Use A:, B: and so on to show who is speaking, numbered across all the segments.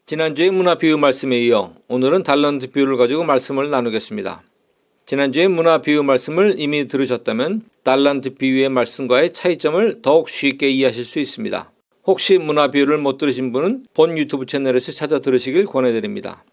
A: 지난주의 문화 비유 말씀에 이어 오늘은 달란트 비유를 가지고 말씀을 나누겠습니다. 지난주의 문화 비유 말씀을 이미 들으셨다면 달란트 비유의 말씀과의 차이점을 더욱 쉽게 이해하실 수 있습니다. 혹시 문화 비유를 못 들으신 분은 본 유튜브 채널에서 찾아 들으시길 권해드립니다.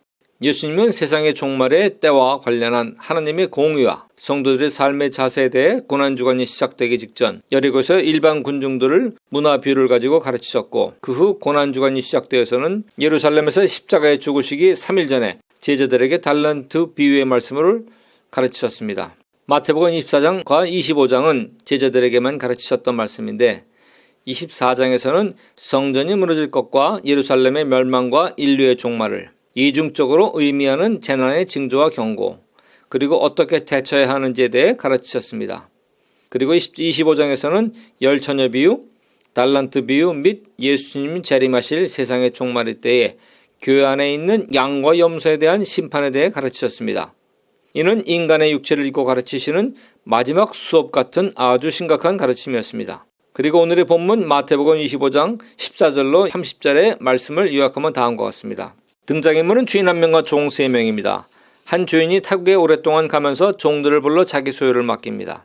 A: 예수님은 세상의 종말의 때와 관련한 하나님의 공의와 성도들의 삶의 자세에 대해 고난주간이 시작되기 직전 여리고에서 일반 군중들을 문화 비유를 가지고 가르치셨고, 그 후 고난주간이 시작되어서는 예루살렘에서 십자가에 죽으시기 3일 전에 제자들에게 달란트 비유의 말씀을 가르치셨습니다. 마태복음 24장과 25장은 제자들에게만 가르치셨던 말씀인데, 24장에서는 성전이 무너질 것과 예루살렘의 멸망과 인류의 종말을 이중적으로 의미하는 재난의 징조와 경고, 그리고 어떻게 대처해야 하는지에 대해 가르치셨습니다. 그리고 25장에서는 열처녀 비유, 달란트 비유 및 예수님이 재림하실 세상의 종말의 때에 교회 안에 있는 양과 염소에 대한 심판에 대해 가르치셨습니다. 이는 인간의 육체를 입고 가르치시는 마지막 수업 같은 아주 심각한 가르침이었습니다. 그리고 오늘의 본문 마태복음 25장 14절로 30절의 말씀을 요약하면 다음과 같습니다. 등장인물은 주인 한 명과 종 3명입니다. 한 주인이 타국에 오랫동안 가면서 종들을 불러 자기 소유를 맡깁니다.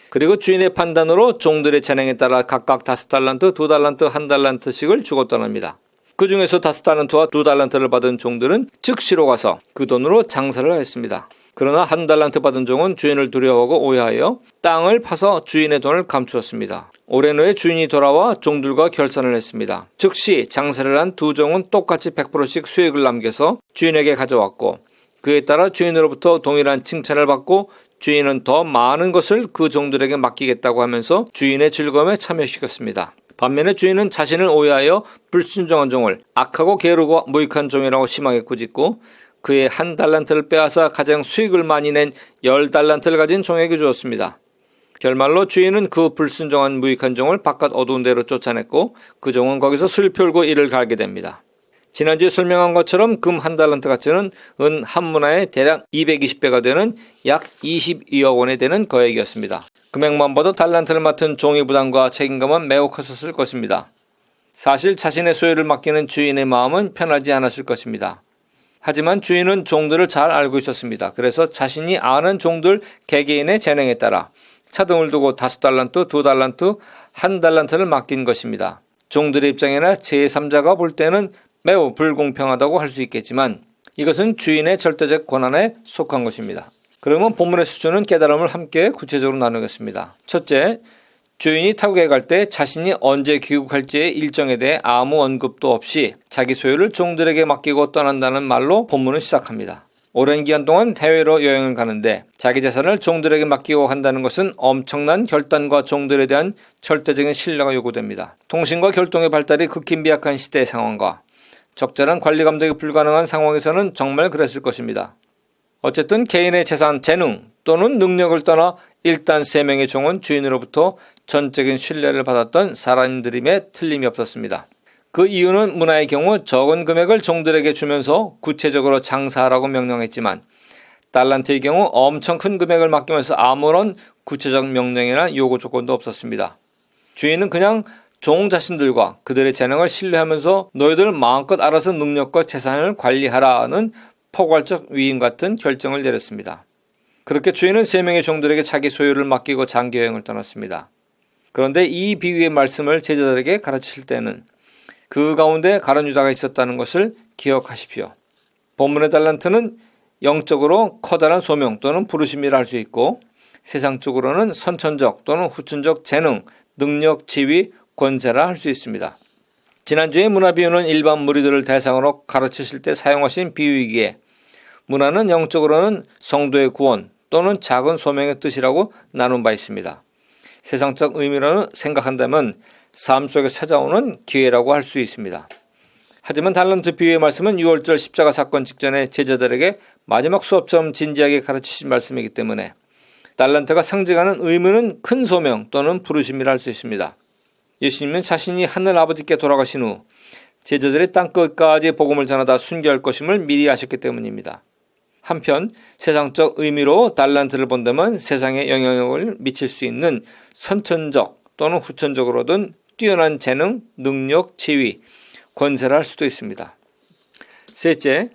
A: 그리고 주인의 판단으로 종들의 재능에 따라 각각 5달란트, 2달란트, 1달란트씩을 주고 떠납니다. 그 중에서 5달란트와 2달란트를 받은 종들은 즉시로 가서 그 돈으로 장사를 하였습니다. 그러나 1달란트 받은 종은 주인을 두려워하고 오해하여 땅을 파서 주인의 돈을 감추었습니다. 오랜 후에 주인이 돌아와 종들과 결산을 했습니다. 즉시 장사를 한 2종은 똑같이 100%씩 수익을 남겨서 주인에게 가져왔고, 그에 따라 주인으로부터 동일한 칭찬을 받고 주인은 더 많은 것을 그 종들에게 맡기겠다고 하면서 주인의 즐거움에 참여시켰습니다. 반면에 주인은 자신을 오해하여 불순종한 종을 악하고 게으르고 무익한 종이라고 심하게 꾸짖고 그의 1달란트를 빼앗아 가장 수익을 많이 낸 10달란트를 가진 종에게 주었습니다. 결말로 주인은 그 불순종한 무익한 종을 바깥 어두운 데로 쫓아냈고, 그 종은 거기서 슬피 울고 이를 갈게 됩니다. 지난주에 설명한 것처럼 금 1달란트 가치는 은 한 문화에 대략 220배가 되는 약 22억 원에 되는 거액이었습니다. 금액만 봐도 달란트를 맡은 종의 부담과 책임감은 매우 컸었을 것입니다. 사실 자신의 소유를 맡기는 주인의 마음은 편하지 않았을 것입니다. 하지만 주인은 종들을 잘 알고 있었습니다. 그래서 자신이 아는 종들 개개인의 재능에 따라 차등을 두고 5달란트, 2달란트, 1달란트를 맡긴 것입니다. 종들의 입장이나 제3자가 볼 때는 매우 불공평하다고 할 수 있겠지만 이것은 주인의 절대적 권한에 속한 것입니다. 그러면 본문의 수준은 깨달음을 함께 구체적으로 나누겠습니다. 첫째, 주인이 타국에 갈 때 자신이 언제 귀국할지의 일정에 대해 아무 언급도 없이 자기 소유를 종들에게 맡기고 떠난다는 말로 본문은 시작합니다. 오랜 기간 동안 해외로 여행을 가는데 자기 재산을 종들에게 맡기고 간다는 것은 엄청난 결단과 종들에 대한 절대적인 신뢰가 요구됩니다. 통신과 결동의 발달이 극히 미약한 시대의 상황과 적절한 관리 감독이 불가능한 상황에서는 정말 그랬을 것입니다. 어쨌든 개인의 재산, 재능 또는 능력을 떠나 일단 3명의 종은 주인으로부터 전적인 신뢰를 받았던 사람들임에 틀림이 없었습니다. 그 이유는 문화의 경우 적은 금액을 종들에게 주면서 구체적으로 장사하라고 명령했지만, 달란트의 경우 엄청 큰 금액을 맡기면서 아무런 구체적 명령이나 요구 조건도 없었습니다. 주인은 그냥 종 자신들과 그들의 재능을 신뢰하면서 너희들 마음껏 알아서 능력과 재산을 관리하라는 포괄적 위임 같은 결정을 내렸습니다. 그렇게 주인은 3명의 종들에게 자기 소유를 맡기고 장기여행을 떠났습니다. 그런데 이 비유의 말씀을 제자들에게 가르칠 때는 그 가운데 가룟 유다가 있었다는 것을 기억하십시오. 본문의 달란트는 영적으로 커다란 소명 또는 부르심이라 할 수 있고, 세상적으로는 선천적 또는 후천적 재능, 능력, 지위, 권세라 할 수 있습니다. 지난주에 문화 비유는 일반 무리들을 대상으로 가르치실 때 사용하신 비유이기에 문화는 영적으로는 성도의 구원 또는 작은 소명의 뜻이라고 나눈 바 있습니다. 세상적 의미로는 생각한다면 삶 속에 찾아오는 기회라고 할 수 있습니다. 하지만 달란트 비유의 말씀은 6월절 십자가 사건 직전에 제자들에게 마지막 수업처럼 진지하게 가르치신 말씀이기 때문에 달란트가 상징하는 의미는 큰 소명 또는 부르심이라 할 수 있습니다. 예수님은 자신이 하늘 아버지께 돌아가신 후 제자들의 땅끝까지 복음을 전하다 순교할 것임을 미리 아셨기 때문입니다. 한편 세상적 의미로 달란트를 본다면 세상에 영향력을 미칠 수 있는 선천적 또는 후천적으로든 뛰어난 재능, 능력, 지위, 권세를 할 수도 있습니다. 셋째,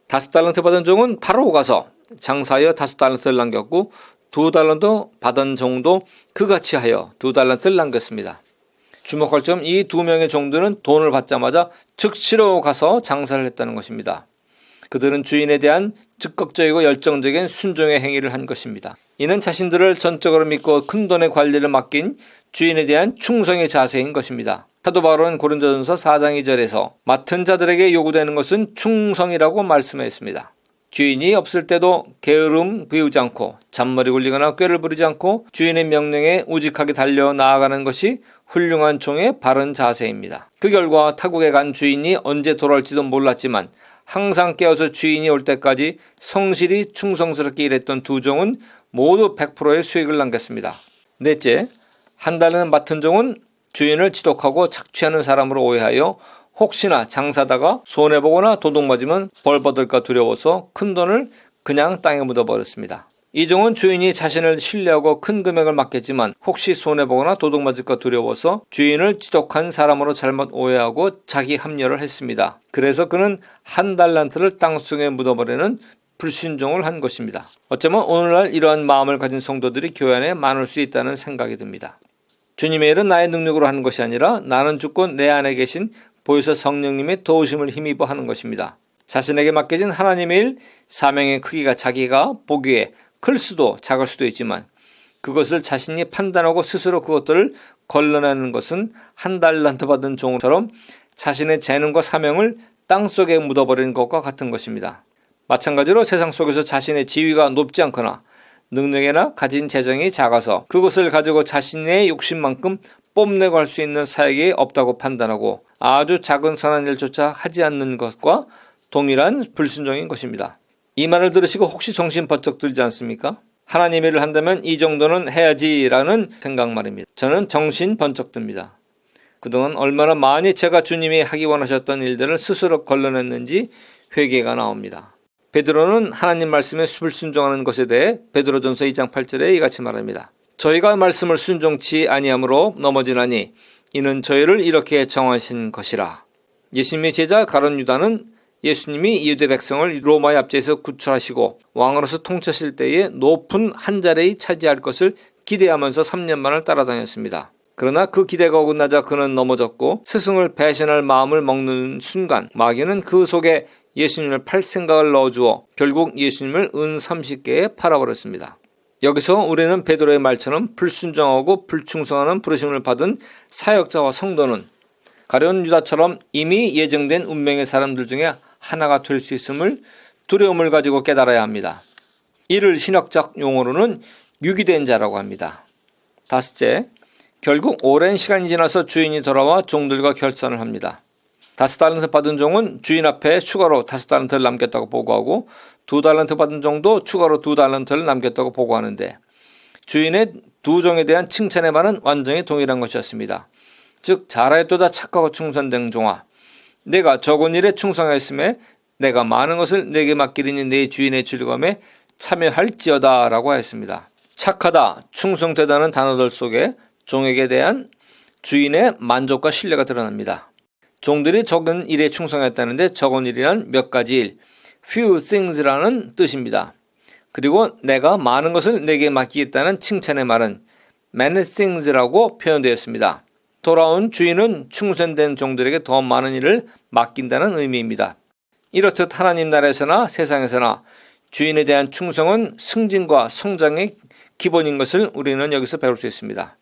A: 5달란트 받은 종은 바로 가서 장사하여 5달란트를 남겼고 2달란트 받은 종도 그같이 하여 2달란트를 남겼습니다. 주목할 점, 이 2명의 종들은 돈을 받자마자 즉시로 가서 장사를 했다는 것입니다. 그들은 주인에 대한 적극적이고 열정적인 순종의 행위를 한 것입니다. 이는 자신들을 전적으로 믿고 큰돈의 관리를 맡긴 주인에 대한 충성의 자세인 것입니다. 사도 바울은 고린도전서 4장 2절에서 맡은 자들에게 요구되는 것은 충성이라고 말씀했습니다. 주인이 없을 때도 게으름 부리지 않고 잔머리 굴리거나 꾀를 부리지 않고 주인의 명령에 우직하게 달려 나아가는 것이 훌륭한 종의 바른 자세입니다. 그 결과 타국에 간 주인이 언제 돌아올지도 몰랐지만 항상 깨어서 주인이 올 때까지 성실히 충성스럽게 일했던 2종은 모두 100%의 수익을 남겼습니다. 넷째, 한 달은 맡은 종은 주인을 지독하고 착취하는 사람으로 오해하여 혹시나 장사다가 손해보거나 도둑맞으면 벌받을까 두려워서 큰돈을 그냥 땅에 묻어버렸습니다. 이 종은 주인이 자신을 신뢰하고 큰 금액을 맡겼지만 혹시 손해보거나 도둑맞을까 두려워서 주인을 지독한 사람으로 잘못 오해하고 자기 합리화를 했습니다. 그래서 그는 1달란트를 땅속에 묻어버리는 불순종을 한 것입니다. 어쩌면 오늘날 이러한 마음을 가진 성도들이 교회 안에 많을 수 있다는 생각이 듭니다. 주님의 일은 나의 능력으로 하는 것이 아니라 나는 죽고 내 안에 계신 보혜사 성령님의 도우심을 힘입어 하는 것입니다. 자신에게 맡겨진 하나님의 일, 사명의 크기가 자기가 보기에 클 수도 작을 수도 있지만 그것을 자신이 판단하고 스스로 그것들을 걸러내는 것은 1달란트 받은 종처럼 자신의 재능과 사명을 땅속에 묻어버리는 것과 같은 것입니다. 마찬가지로 세상 속에서 자신의 지위가 높지 않거나 능력이나 가진 재정이 작아서 그것을 가지고 자신의 욕심만큼 뽐내고 할 수 있는 사역이 없다고 판단하고 아주 작은 선한 일조차 하지 않는 것과 동일한 불순종인 것입니다. 이 말을 들으시고 혹시 정신 번쩍 들지 않습니까? 하나님의 일을 한다면 이 정도는 해야지라는 생각 말입니다. 저는 정신 번쩍 듭니다. 그동안 얼마나 많이 제가 주님이 하기 원하셨던 일들을 스스로 걸러냈는지 회개가 나옵니다. 베드로는 하나님 말씀에 불순종하는 것에 대해 베드로전서 2장 8절에 이같이 말합니다. 저희가 말씀을 순종치 아니함으로 넘어지나니 이는 저희를 이렇게 정하신 것이라. 예수님의 제자 가룟 유다는 예수님이 유대 백성을 로마의 압제에서 구출하시고 왕으로서 통치하실 때에 높은 한 자리에 차지할 것을 기대하면서 3년만을 따라다녔습니다. 그러나 그 기대가 어긋나자 그는 넘어졌고 스승을 배신할 마음을 먹는 순간 마귀는 그 속에 예수님을 팔 생각을 넣어주어 결국 예수님을 은 30개에 팔아버렸습니다. 여기서 우리는 베드로의 말처럼 불순종하고 불충성하는 부르심을 받은 사역자와 성도는 가룟 유다처럼 이미 예정된 운명의 사람들 중에 하나가 될 수 있음을 두려움을 가지고 깨달아야 합니다. 이를 신학적 용어로는 유기된 자라고 합니다. 다섯째, 결국 오랜 시간이 지나서 주인이 돌아와 종들과 결산을 합니다. 5달란트 받은 종은 주인 앞에 추가로 5달란트를 남겼다고 보고하고 2달란트 받은 종도 추가로 2달란트를 남겼다고 보고하는데 주인의 2종에 대한 칭찬의 말은 완전히 동일한 것이었습니다. 즉 잘하였도다 착하고 충성된 종아, 내가 적은 일에 충성하였음에 내가 많은 것을 내게 맡기리니 내 주인의 즐거움에 참여할지어다 라고 하였습니다. 착하다, 충성되다는 단어들 속에 종에게 대한 주인의 만족과 신뢰가 드러납니다. 종들이 적은 일에 충성했다는데 적은 일이란 몇 가지 일, few things라는 뜻입니다. 그리고 내가 많은 것을 내게 맡기겠다는 칭찬의 말은 many things라고 표현되었습니다. 돌아온 주인은 충성된 종들에게 더 많은 일을 맡긴다는 의미입니다. 이렇듯 하나님 나라에서나 세상에서나 주인에 대한 충성은 승진과 성장의 기본인 것을 우리는 여기서 배울 수 있습니다.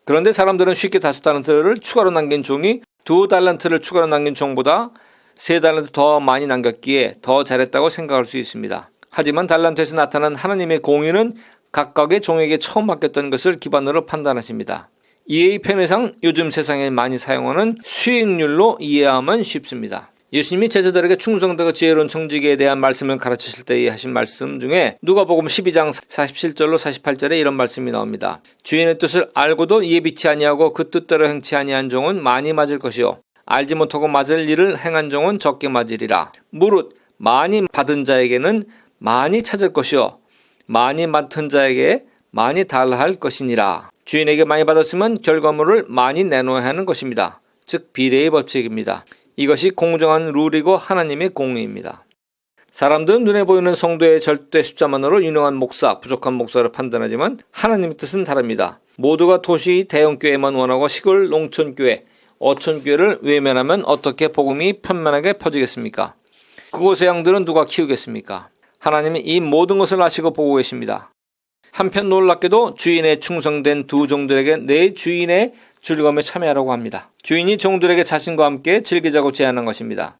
A: 그런데 사람들은 쉽게 5달란트를 추가로 남긴 종이 2달란트를 추가로 남긴 종보다 3달란트 더 많이 남겼기에 더 잘했다고 생각할 수 있습니다. 하지만 달란트에서 나타난 하나님의 공의는 각각의 종에게 처음 맡겼던 것을 기반으로 판단하십니다. 이의 편의상 요즘 세상에 많이 사용하는 수익률로 이해하면 쉽습니다. 예수님이 제자들에게 충성되고 지혜로운 청지기에 대한 말씀을 가르치실 때 하신 말씀 중에 누가복음 12장 47절로 48절에 이런 말씀이 나옵니다. 주인의 뜻을 알고도 이에 비치 아니하고 그 뜻대로 행치 아니한 종은 많이 맞을 것이요 알지 못하고 맞을 일을 행한 종은 적게 맞으리라. 무릇 많이 받은 자에게는 많이 찾을 것이요 많이 맡은 자에게 많이 달할 것이니라. 주인에게 많이 받았으면 결과물을 많이 내놓아야 하는 것입니다. 즉 비례의 법칙입니다. 이것이 공정한 룰이고 하나님의 공의입니다. 사람들은 눈에 보이는 성도의 절대 숫자만으로 유능한 목사, 부족한 목사를 판단하지만 하나님의 뜻은 다릅니다. 모두가 도시 대형교회만 원하고 시골 농촌교회, 어촌교회를 외면하면 어떻게 복음이 편만하게 퍼지겠습니까? 그곳의 양들은 누가 키우겠습니까? 하나님이 이 모든 것을 아시고 보고 계십니다. 한편 놀랍게도 주인에 충성된 두 종들에게 내 주인의 즐거움에 참여하라고 합니다. 주인이 종들에게 자신과 함께 즐기자고 제안한 것입니다.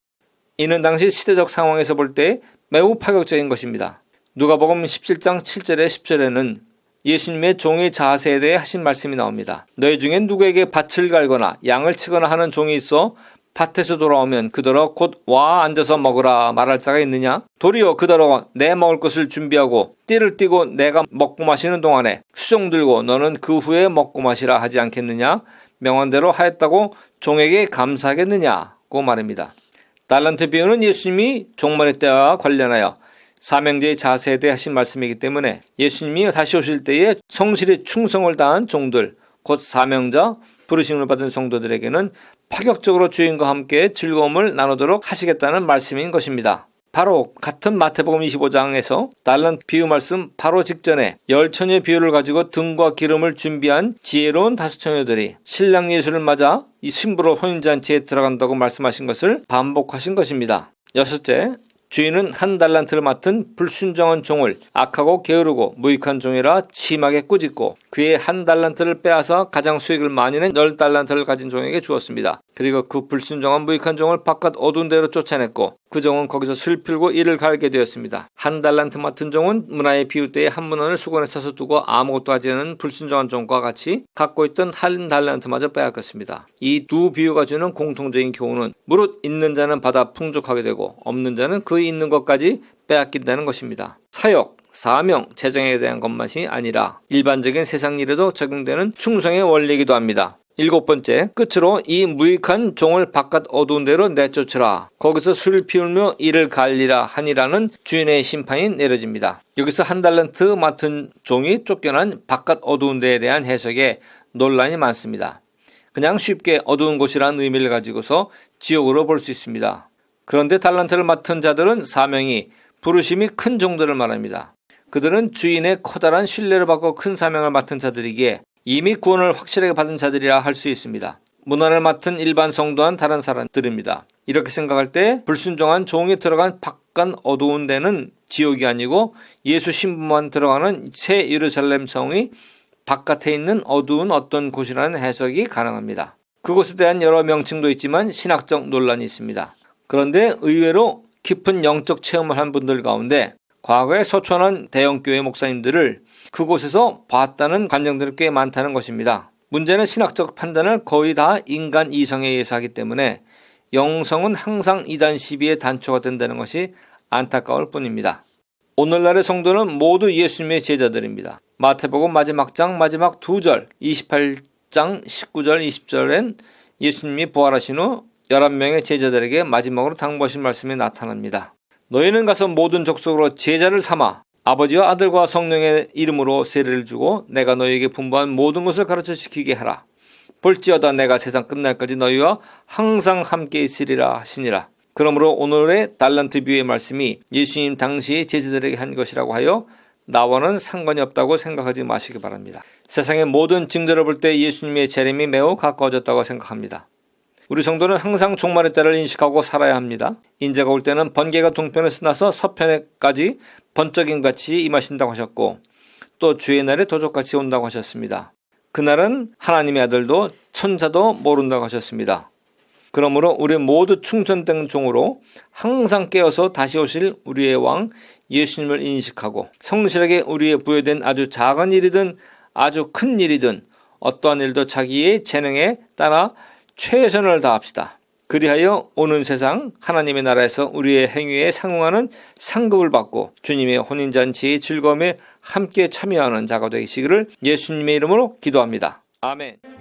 A: 이는 당시 시대적 상황에서 볼 때 매우 파격적인 것입니다. 누가복음 17장 7절에 10절에는 예수님의 종의 자세에 대해 하신 말씀이 나옵니다. 너희 중에 누구에게 밭을 갈거나 양을 치거나 하는 종이 있어 밭에서 돌아오면 그더러 곧 와 앉아서 먹으라 말할 자가 있느냐? 도리어 그더러 내 먹을 것을 준비하고 띠를 띠고 내가 먹고 마시는 동안에 수종 들고 너는 그 후에 먹고 마시라 하지 않겠느냐? 명한대로 하였다고 종에게 감사하겠느냐고 말합니다. 달란트 비유는 예수님이 종말의 때와 관련하여 사명제의 자세에 대해 하신 말씀이기 때문에 예수님이 다시 오실 때에 성실히 충성을 다한 종들, 곧 사명자, 부르심을 받은 성도들에게는 파격적으로 주인과 함께 즐거움을 나누도록 하시겠다는 말씀인 것입니다. 바로 같은 마태복음 25장에서 달란트 비유 말씀 바로 직전에 10처녀의 비유를 가지고 등과 기름을 준비한 지혜로운 5처녀들이 신랑 예수를 맞아 이 신부로 혼인잔치에 들어간다고 말씀하신 것을 반복하신 것입니다. 여섯째, 주인은 한 달란트를 맡은 불순종한 종을 악하고 게으르고 무익한 종이라 심하게 꾸짖고 그의 한 달란트를 빼앗아 가장 수익을 많이 낸 10달란트를 가진 종에게 주었습니다. 그리고 그 불순종한 무익한 종을 바깥 어두운 데로 쫓아냈고 그 종은 거기서 슬피고 이를 갈게 되었습니다. 한 달란트 맡은 종은 문화의 비유 때에 한 문헌을 수건에 싸서 두고 아무것도 하지 않은 불순종한 종과 같이 갖고 있던 한 달란트마저 빼앗겼습니다. 이 두 비유가 주는 공통적인 교훈은 무릇 있는 자는 받아 풍족하게 되고 없는 자는 그 있는 것까지 빼앗긴다는 것입니다. 사역, 사명, 재정에 대한 것만이 아니라 일반적인 세상 일에도 적용되는 충성의 원리이기도 합니다. 7번째, 끝으로 이 무익한 종을 바깥 어두운 데로 내쫓으라. 거기서 술을 피우며 이를 갈리라 하니라는 주인의 심판이 내려집니다. 여기서 한 달란트 맡은 종이 쫓겨난 바깥 어두운 데에 대한 해석에 논란이 많습니다. 그냥 쉽게 어두운 곳이라는 의미를 가지고서 지옥으로 볼 수 있습니다. 그런데 달란트를 맡은 자들은 사명이 부르심이 큰 종들을 말합니다. 그들은 주인의 커다란 신뢰를 받고 큰 사명을 맡은 자들이기에 이미 구원을 확실하게 받은 자들이라 할 수 있습니다. 문화를 맡은 일반 성도한 다른 사람들입니다. 이렇게 생각할 때 불순종한 종이 들어간 바깥 어두운 데는 지옥이 아니고 예수 신부만 들어가는 새 예루살렘 성이 바깥에 있는 어두운 어떤 곳이라는 해석이 가능합니다. 그곳에 대한 여러 명칭도 있지만 신학적 논란이 있습니다. 그런데 의외로 깊은 영적 체험을 한 분들 가운데 과거에 서촌한 대형교회 목사님들을 그곳에서 봤다는 관정들이 꽤 많다는 것입니다. 문제는 신학적 판단을 거의 다 인간 이성에 의해서 하기 때문에 영성은 항상 이단 시비의 단초가 된다는 것이 안타까울 뿐입니다. 오늘날의 성도는 모두 예수님의 제자들입니다. 마태복음 마지막 장 마지막 2절 28장 19절 20절엔 예수님이 부활하신 후 11명의 제자들에게 마지막으로 당부하신 말씀이 나타납니다. 너희는 가서 모든 족속으로 제자를 삼아 아버지와 아들과 성령의 이름으로 세례를 주고 내가 너희에게 분부한 모든 것을 가르쳐 지키게 하라. 볼지어다 내가 세상 끝날까지 너희와 항상 함께 있으리라 하시니라. 그러므로 오늘의 달란트 비유의 말씀이 예수님 당시의 제자들에게 한 것이라고 하여 나와는 상관이 없다고 생각하지 마시기 바랍니다. 세상의 모든 징조를 볼 때 예수님의 재림이 매우 가까워졌다고 생각합니다. 우리 성도는 항상 종말의 때를 인식하고 살아야 합니다. 인자가 올 때는 번개가 동편에서 나서 서편에까지 번쩍임같이 임하신다고 하셨고 또 주의 날에 도적같이 온다고 하셨습니다. 그날은 하나님의 아들도 천사도 모른다고 하셨습니다. 그러므로 우리 모두 충전된 종으로 항상 깨어서 다시 오실 우리의 왕 예수님을 인식하고 성실하게 우리의 부여된 아주 작은 일이든 아주 큰 일이든 어떠한 일도 자기의 재능에 따라 최선을 다합시다. 그리하여 오는 세상 하나님의 나라에서 우리의 행위에 상응하는 상급을 받고 주님의 혼인잔치의 즐거움에 함께 참여하는 자가 되시기를 예수님의 이름으로 기도합니다. 아멘.